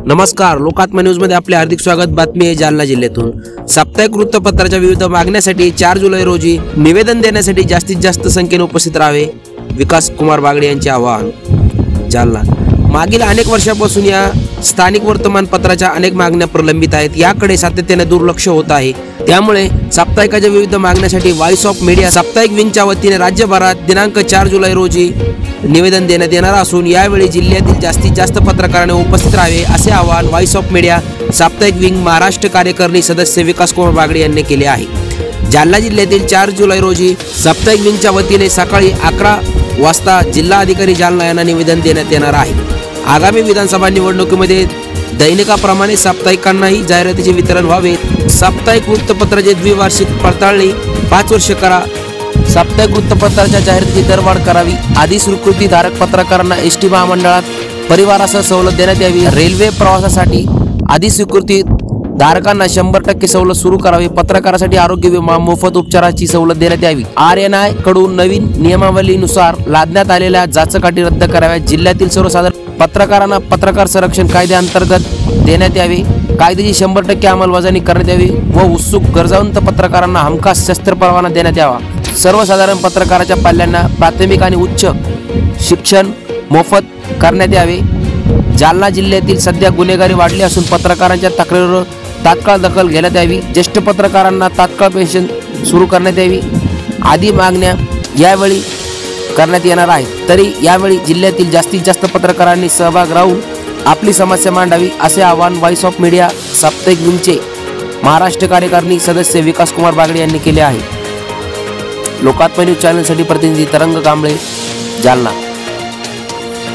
नमस्कार, लोकात्मा न्यूज मध्ये आपले हार्दिक स्वागत। बातमी आहे जालना जिल्ह्यातून। साप्ताहिक वृत्तपत्राच्या विविध मागण्यासाठी 4 जुलै रोजी निवेदन देण्यासाठी जास्तीत जास्त संख्येने उपस्थित राहावे, विकास कुमार बागडे यांचे आवाहन। जालना मागील अनेक वर्षांपासून या स्थानिक वर्तमानपत्राच्या अनेक मागण्या प्रलंबित आहेत। याकडे सातत्याने दुर्लक्ष होत आहे। त्यामुळे साप्ताहिकाच्या विविध मागण्यासाठी व्हॉइस ऑफ मीडिया साप्ताहिक विंगच्या वतीने राज्यभरात दिनांक 4 जुलै रोजी निवेदन देण्यात येणार असून यावेळी जिल्ह्यातील जास्तीत जास्त पत्रकारांनी उपस्थित राहावे असे आवाहन व्हॉइस ऑफ मीडिया साप्ताहिक विंग महाराष्ट्र कार्यकारिणी सदस्य विकास कुमार बागडे यांनी केले आहे। जालना जिल्ह्यातील 4 जुलै रोजी साप्ताहिक विंगच्या वतीने सकाळी 11 वाजता जिल्हाधिकारी जालना यांना निवेदन देण्यात येणार आहे। आगामी विधानसभा निवडणुकीमध्ये दैनिकाप्रमाणे साप्ताहिकांनाही जाहिरातीचे वितरण व्हावे। साप्ताहिक वृत्तपत्राचे द्विवार्षिक पडताळणी 5 वर्ष करा। साप्ताहिक वृत्तपत्राच्या जाहिरातीची दरवाढ करावी। आदी स्वीकृती धारक पत्रकारांना एसटी महामंडळात परिवारासह सवलत देण्यात यावी। रेल्वे प्रवासासाठी आदी स्वीकृती धारकांना 100% सवलत सुरू करावी। पत्रकारासाठी आरोग्य विमा मोफत उपचाराची सवलत देण्यात यावी। RNI कडून नवीन नियमावलीनुसार लादण्यात आलेल्या जाचकाठी रद्द कराव्यात। जिल्ह्यातील सर्वसाधारण पत्रकारांना पत्रकार संरक्षण कायद्याअंतर्गत देण्यात यावे। कायद्याची 100% अंमलबजावणी करण्यात यावी व उत्सुक गरजवंत पत्रकारांना हमखास शस्त्र परवाना देण्यात यावा। सर्वसाधारण पत्रकाराच्या पाल्यांना प्राथमिक आणि उच्च शिक्षण मोफत करण्यात यावे। जालना जिल्ह्यातील सध्या गुन्हेगारी वाढली असून पत्रकारांच्या तक्रारीवर तात्काळ दखल घेण्यात यावी। ज्येष्ठ पत्रकारांना तात्काळ पेन्शन सुरू करण्यात यावी। आदी मागण्या यावेळी करण्यात येणार आहेत। तरी यावेळी जिल्ह्यातील जास्तीत जास्त पत्रकारांनी सहभाग राहून आपली समस्या मांडावी असे आवाहन व्हॉइस ऑफ मीडिया साप्ताहिक विंगचे महाराष्ट्र कार्यकारिणी सदस्य विकास कुमार बागडे यांनी केले आहे। लोकात्मा न्यूज चॅनलसाठी प्रतिनिधी तरंग कांबळे, जालना।